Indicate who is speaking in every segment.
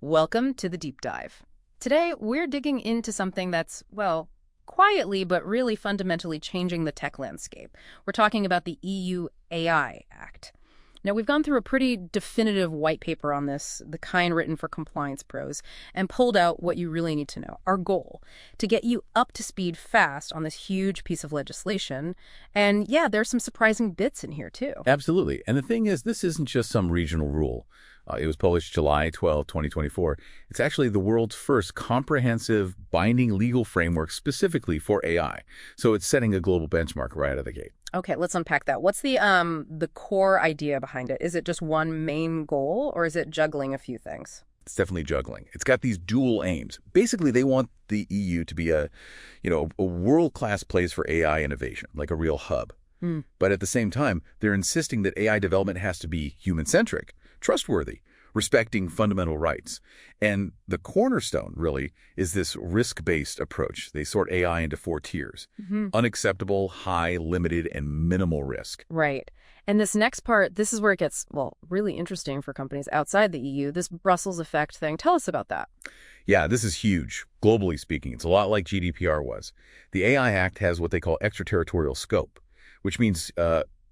Speaker 1: Welcome to the Deep Dive. Today, we're digging into something that's, well, quietly but really fundamentally changing the tech landscape. We're talking about the EU AI Act. Now, we've gone through a pretty definitive white paper on this, the kind written for compliance pros, and pulled out what you really need to know. Our goal, to get you up to speed fast on this huge piece of legislation. And yeah, there's some surprising bits in here, too.
Speaker 2: Absolutely. And the thing is, this isn't just some regional rule. It was published July 12, 2024. It's actually the world's first comprehensive, binding legal framework specifically for AI. So it's setting a global benchmark right out of the gate.
Speaker 1: Okay, let's unpack that. What's the core idea behind it? Is it just one main goal, or is it juggling a few things?
Speaker 2: It's definitely juggling. It's got these dual aims. Basically, they want the EU to be a world-class place for AI innovation, like a real hub. But at the same time, they're insisting that AI development has to be human-centric, trustworthy, respecting fundamental rights. And the cornerstone, really, is this risk-based approach. They sort AI into 4 tiers: unacceptable, high, limited, and minimal risk.
Speaker 1: Right. And this next part, this is where it gets, well, really interesting for companies outside the EU, this Brussels effect thing. Tell us about that.
Speaker 2: Yeah, this is huge. Globally speaking, it's a lot like GDPR was. The AI Act has what they call extraterritorial scope, which means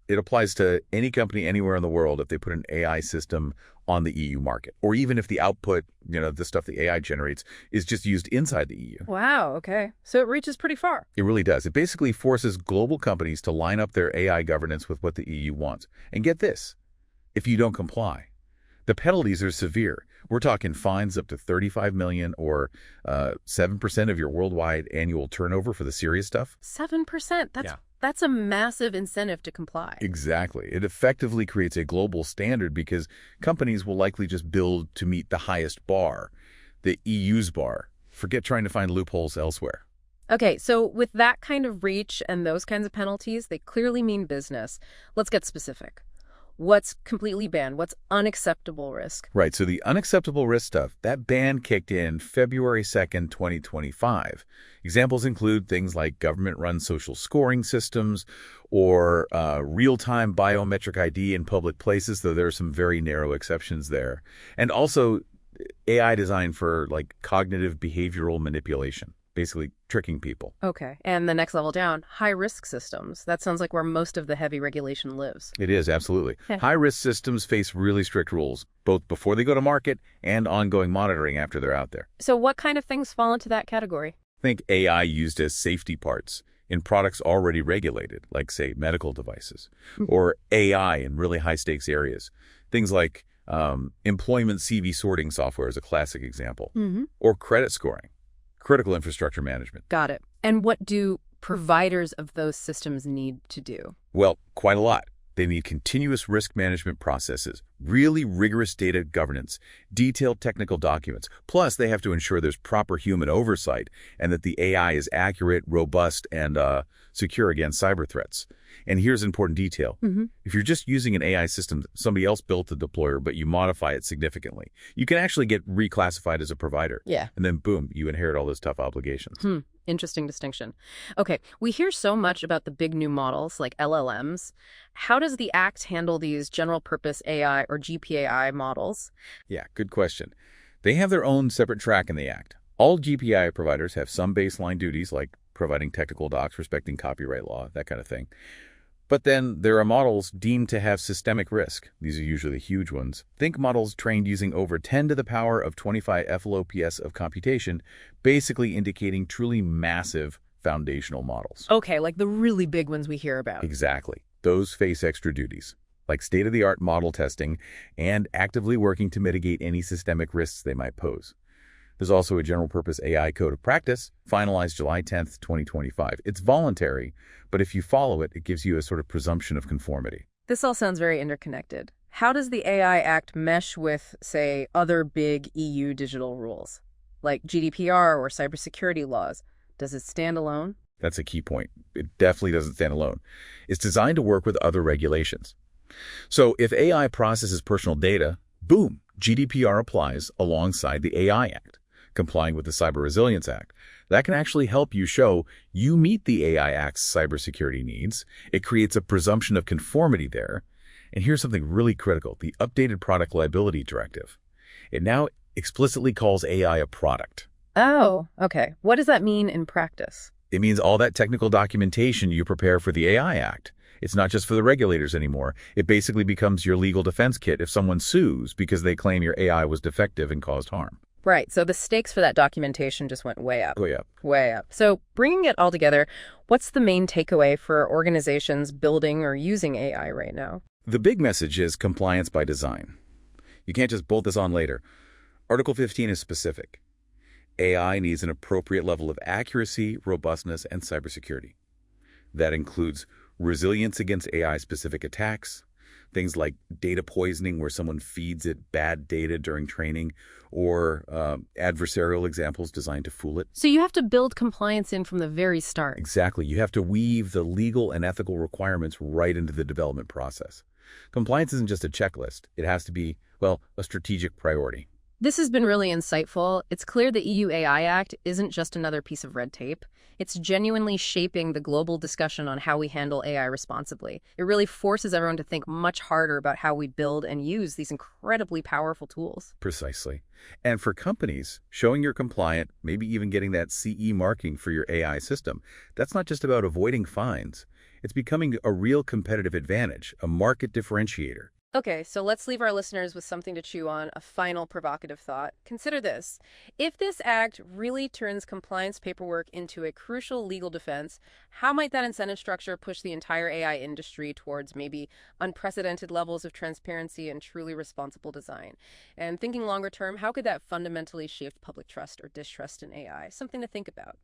Speaker 2: it applies to any company anywhere in the world if they put an AI system on the EU market, or even if the output, the stuff the AI generates, is just used inside the EU.
Speaker 1: Wow, okay. So it reaches pretty far.
Speaker 2: It really does. It basically forces global companies to line up their AI governance with what the EU wants. And get this, if you don't comply, the penalties are severe. We're talking fines up to 35 million or 7% of your worldwide annual turnover for the serious stuff.
Speaker 1: 7%? That's a massive incentive to comply.
Speaker 2: Exactly. It effectively creates a global standard because companies will likely just build to meet the highest bar, the EU's bar. Forget trying to find loopholes elsewhere.
Speaker 1: Okay, so with that kind of reach and those kinds of penalties, they clearly mean business. Let's get specific. What's completely banned? What's unacceptable risk?
Speaker 2: Right. So the unacceptable risk stuff, that ban kicked in February 2nd, 2025. Examples include things like government-run social scoring systems or real-time biometric ID in public places, though there are some very narrow exceptions there. And also AI designed for cognitive behavioral manipulation, basically tricking people.
Speaker 1: Okay. And the next level down, high-risk systems. That sounds like where most of the heavy regulation lives.
Speaker 2: It is, absolutely. High-risk systems face really strict rules, both before they go to market and ongoing monitoring after they're out there.
Speaker 1: So what kind of things fall into that category?
Speaker 2: Think AI used as safety parts in products already regulated, like, say, medical devices, or AI in really high-stakes areas. Things like employment CV sorting software is a classic example, or credit scoring. Critical infrastructure management.
Speaker 1: Got it. And what do providers of those systems need to do?
Speaker 2: Well, quite a lot. They need continuous risk management processes, really rigorous data governance, detailed technical documents. Plus, they have to ensure there's proper human oversight and that the AI is accurate, robust, and secure against cyber threats. And here's an important detail. If you're just using an AI system that somebody else built the deployer, but you modify it significantly, you can actually get reclassified as a provider.
Speaker 1: Yeah.
Speaker 2: And then, boom, you inherit all those tough obligations.
Speaker 1: Interesting distinction. Okay, we hear so much about the big new models like LLMs. How does the Act handle these general purpose AI or GPAI models?
Speaker 2: Yeah, good question. They have their own separate track in the Act. All GPAI providers have some baseline duties like providing technical docs, respecting copyright law, that kind of thing. But then there are models deemed to have systemic risk. These are usually huge ones. Think models trained using over 10 to the power of 25 FLOPS of computation, basically indicating truly massive foundational models.
Speaker 1: Okay, like the really big ones we hear about.
Speaker 2: Exactly. Those face extra duties, like state-of-the-art model testing and actively working to mitigate any systemic risks they might pose. There's also a general-purpose AI Code of Practice, finalized July 10th, 2025. It's voluntary, but if you follow it, it gives you a sort of presumption of conformity.
Speaker 1: This all sounds very interconnected. How does the AI Act mesh with, say, other big EU digital rules, like GDPR or cybersecurity laws? Does it stand alone?
Speaker 2: That's a key point. It definitely doesn't stand alone. It's designed to work with other regulations. So if AI processes personal data, boom, GDPR applies alongside the AI Act. Complying with the Cyber Resilience Act. That can actually help you show you meet the AI Act's cybersecurity needs. It creates a presumption of conformity there. And here's something really critical, the updated Product Liability Directive. It now explicitly calls AI a product.
Speaker 1: Oh, okay. What does that mean in practice?
Speaker 2: It means all that technical documentation you prepare for the AI Act. It's not just for the regulators anymore. It basically becomes your legal defense kit if someone sues because they claim your AI was defective and caused harm.
Speaker 1: Right, so the stakes for that documentation just went way up.
Speaker 2: Way up.
Speaker 1: Way up. So bringing it all together, what's the main takeaway for organizations building or using AI right now?
Speaker 2: The big message is compliance by design. You can't just bolt this on later. Article 15 is specific. AI needs an appropriate level of accuracy, robustness, and cybersecurity. That includes resilience against AI-specific attacks, things like data poisoning where someone feeds it bad data during training, or adversarial examples designed to fool it.
Speaker 1: So you have to build compliance in from the very start.
Speaker 2: Exactly. You have to weave the legal and ethical requirements right into the development process. Compliance isn't just a checklist. It has to be, well, a strategic priority.
Speaker 1: This has been really insightful. It's clear the EU AI Act isn't just another piece of red tape. It's genuinely shaping the global discussion on how we handle AI responsibly. It really forces everyone to think much harder about how we build and use these incredibly powerful tools.
Speaker 2: Precisely. And for companies, showing you're compliant, maybe even getting that CE marking for your AI system, that's not just about avoiding fines. It's becoming a real competitive advantage, a market differentiator.
Speaker 1: Okay, so let's leave our listeners with something to chew on, a final provocative thought. Consider this. If this act really turns compliance paperwork into a crucial legal defense, how might that incentive structure push the entire AI industry towards maybe unprecedented levels of transparency and truly responsible design? And thinking longer term, how could that fundamentally shift public trust or distrust in AI? Something to think about.